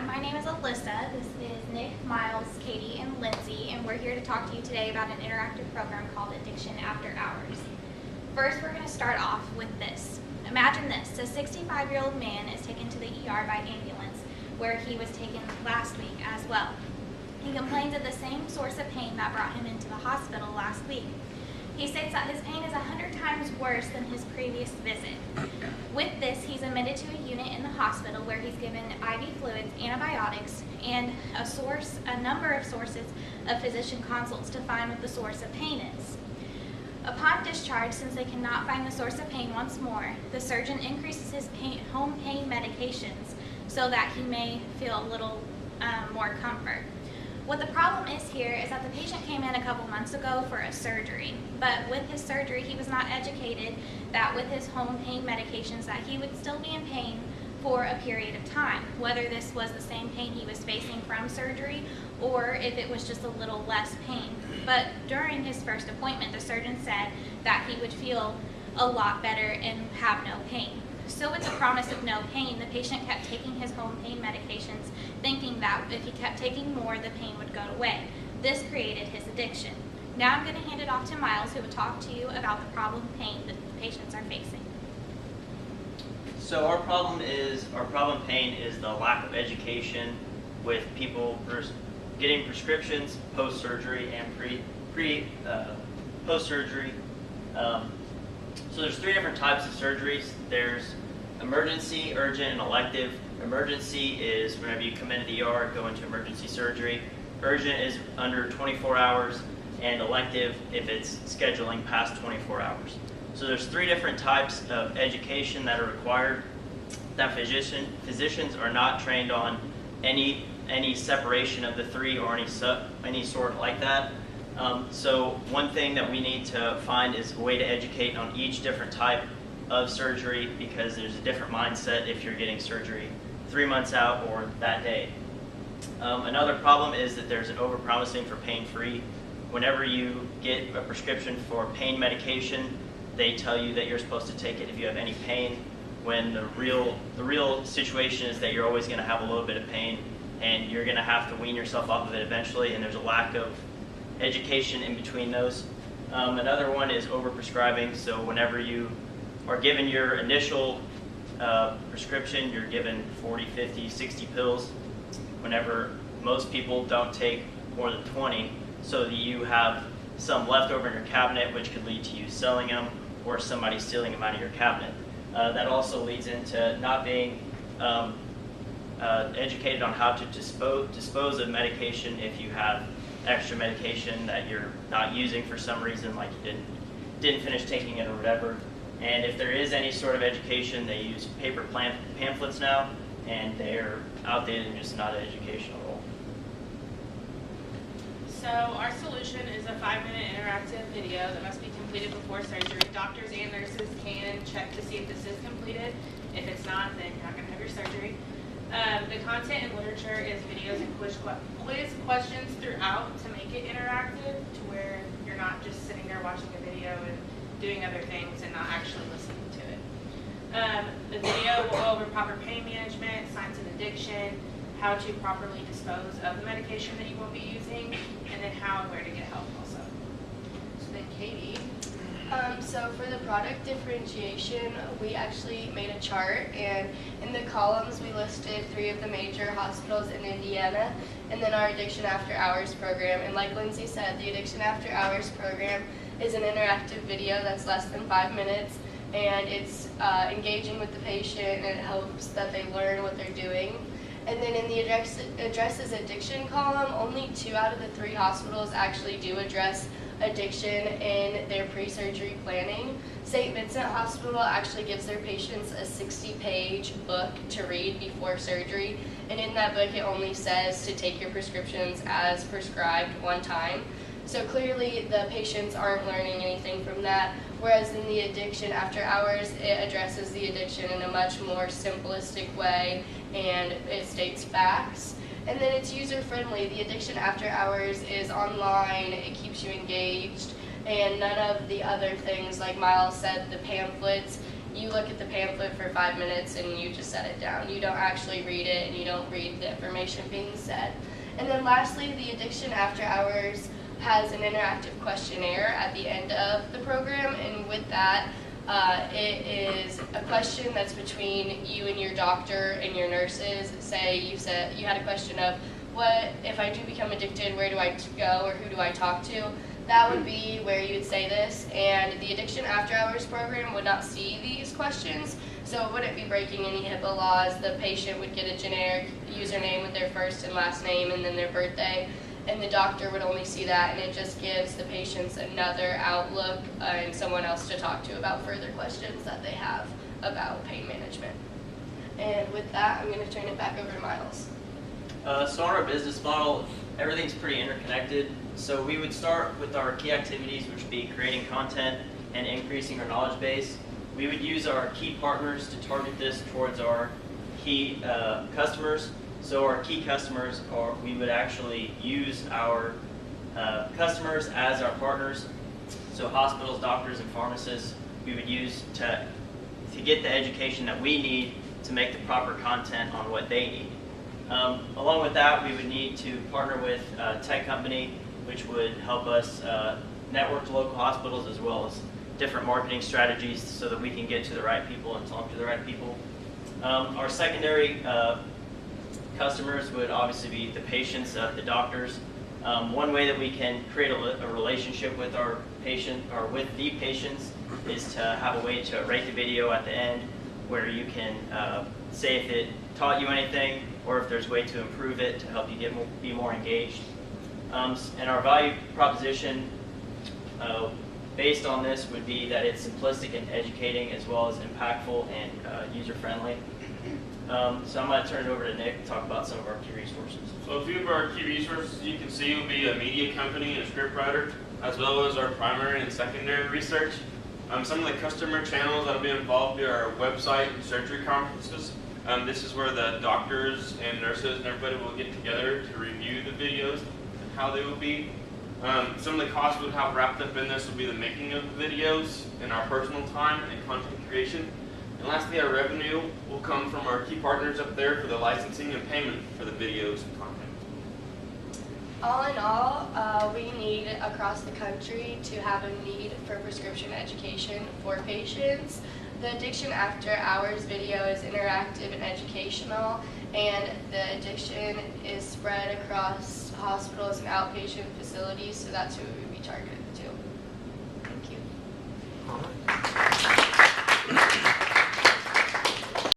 my name is Alyssa. This is Nick, Miles, Katie, and Lynsey, and we're here to talk to you today about an interactive program called Addiction After Hours. First, we're going to start off with this. Imagine this. A 65-year-old man is taken to the ER by ambulance, where he was taken last week as well. He complains of the same source of pain that brought him into the hospital last week. He states that his pain is 100 times worse than his previous visit. With this, he's admitted to a unit in the hospital where he's given IV fluids, antibiotics, and a number of sources of physician consults to find what the source of pain is. Upon discharge, since they cannot find the source of pain once more, the surgeon increases his home pain medications so that he may feel a little more comfort. What the problem is here is that the patient came in a couple months ago for a surgery, but with his surgery he was not educated that with his home pain medications that he would still be in pain for a period of time, whether this was the same pain he was facing from surgery or if it was just a little less pain. But during his first appointment, the surgeon said that he would feel a lot better and have no pain. So with the promise of no pain, the patient kept taking his home pain medications, thinking that if he kept taking more, the pain would go away. This created his addiction. Now I'm going to hand it off to Miles, who will talk to you about the problem pain that the patients are facing. So our problem pain is the lack of education with people getting prescriptions post-surgery and post-surgery. So there's three different types of surgeries. There's emergency, urgent, and elective. Emergency is whenever you come into the ER, go into emergency surgery. Urgent is under 24 hours, and elective if it's scheduling past 24 hours. So there's three different types of education that are required that physicians are not trained on any separation of the three or any sort like that. So one thing that we need to find is a way to educate on each different type of surgery, because there's a different mindset if you're getting surgery 3 months out or that day. Another problem is that there's an overpromising for pain-free. Whenever you get a prescription for pain medication, they tell you that you're supposed to take it if you have any pain, when the real situation is that you're always going to have a little bit of pain and you're going to have to wean yourself off of it eventually, and there's a lack of education in between those. Another one is overprescribing. So whenever you are given your initial prescription, you're given 40, 50, 60 pills, whenever most people don't take more than 20, so that you have some left over in your cabinet, which could lead to you selling them or somebody stealing them out of your cabinet. That also leads into not being educated on how to dispose of medication if you have extra medication that you're not using for some reason, like you didn't finish taking it or whatever. And if there is any sort of education, they use paper pamphlets now, and they're outdated and just not educational at all. So our solution is a 5-minute interactive video that must be completed before surgery. Doctors and nurses can check to see if this is completed. If it's not, then you're not going to have your surgery. The content and literature is videos and quiz questions throughout to make it interactive, to where you're not just sitting there watching a video and doing other things and not actually listening to it. The video will go over proper pain management, signs of addiction, how to properly dispose of the medication that you won't be using, and then how and where to get help also. So then Katie. So for the product differentiation, we actually made a chart, and in the columns we listed 3 of the major hospitals in Indiana, and then our Addiction After Hours program. And like Lynsey said, the Addiction After Hours program is an interactive video that's less than 5 minutes, and it's engaging with the patient, and it helps that they learn what they're doing. And then in the addresses addiction column, only 2 out of the 3 hospitals actually do address addiction in their pre-surgery planning. St. Vincent Hospital actually gives their patients a 60-page book to read before surgery, and in that book it only says to take your prescriptions as prescribed 1 time. So clearly the patients aren't learning anything from that, whereas in the Addiction After Hours, it addresses the addiction in a much more simplistic way, and it states facts. And then it's user-friendly. The Addiction After Hours is online, it keeps you engaged, and none of the other things, like Miles said, the pamphlets you look at the pamphlet for 5 minutes and you just set it down. You don't actually read it and you don't read the information being said. And then lastly, the Addiction After Hours has an interactive questionnaire at the end of the program, and with that, it is a question that's between you and your doctor and your nurses. Say you had a question of, what if I do become addicted, where do I go or who do I talk to? That would be where you would say this, and the Addiction After Hours program would not see these questions, so it wouldn't be breaking any HIPAA laws. The patient would get a generic username with their first and last name and then their birthday, and the doctor would only see that, and it just gives the patients another outlook and someone else to talk to about further questions that they have about pain management. And with that, I'm going to turn it back over to Miles. So on our business model, everything's pretty interconnected. So we would start with our key activities, which would be creating content and increasing our knowledge base. We would use our key partners to target this towards our key customers. So our key customers are, we would actually use our customers as our partners. So hospitals, doctors, and pharmacists, we would use to get the education that we need to make the proper content on what they need. Along with that, we would need to partner with a tech company, which would help us network to local hospitals as well as different marketing strategies so that we can get to the right people and talk to the right people. Our secondary customers would obviously be the patients, the doctors. One way that we can create a relationship with our patient or with the patients is to have a way to rate the video at the end where you can say if it taught you anything or if there's a way to improve it to help you be more engaged. And our value proposition based on this would be that it's simplistic and educating as well as impactful and user-friendly. So I'm going to turn it over to Nick to talk about some of our key resources. So a few of our key resources you can see will be a media company and a scriptwriter, as well as our primary and secondary research. Some of the customer channels that will be involved are our website and surgery conferences. This is where the doctors and nurses and everybody will get together to review the videos and how they will be. Some of the costs we'll have wrapped up in this will be the making of the videos and our personal time and content creation. And lastly, our revenue will come from our key partners up there for the licensing and payment for the videos and content. All in all, we need across the country to have a need for prescription education for patients. The Addiction After Hours video is interactive and educational, and the addiction is spread across hospitals and outpatient facilities, so that's who we would be targeted to. Thank you.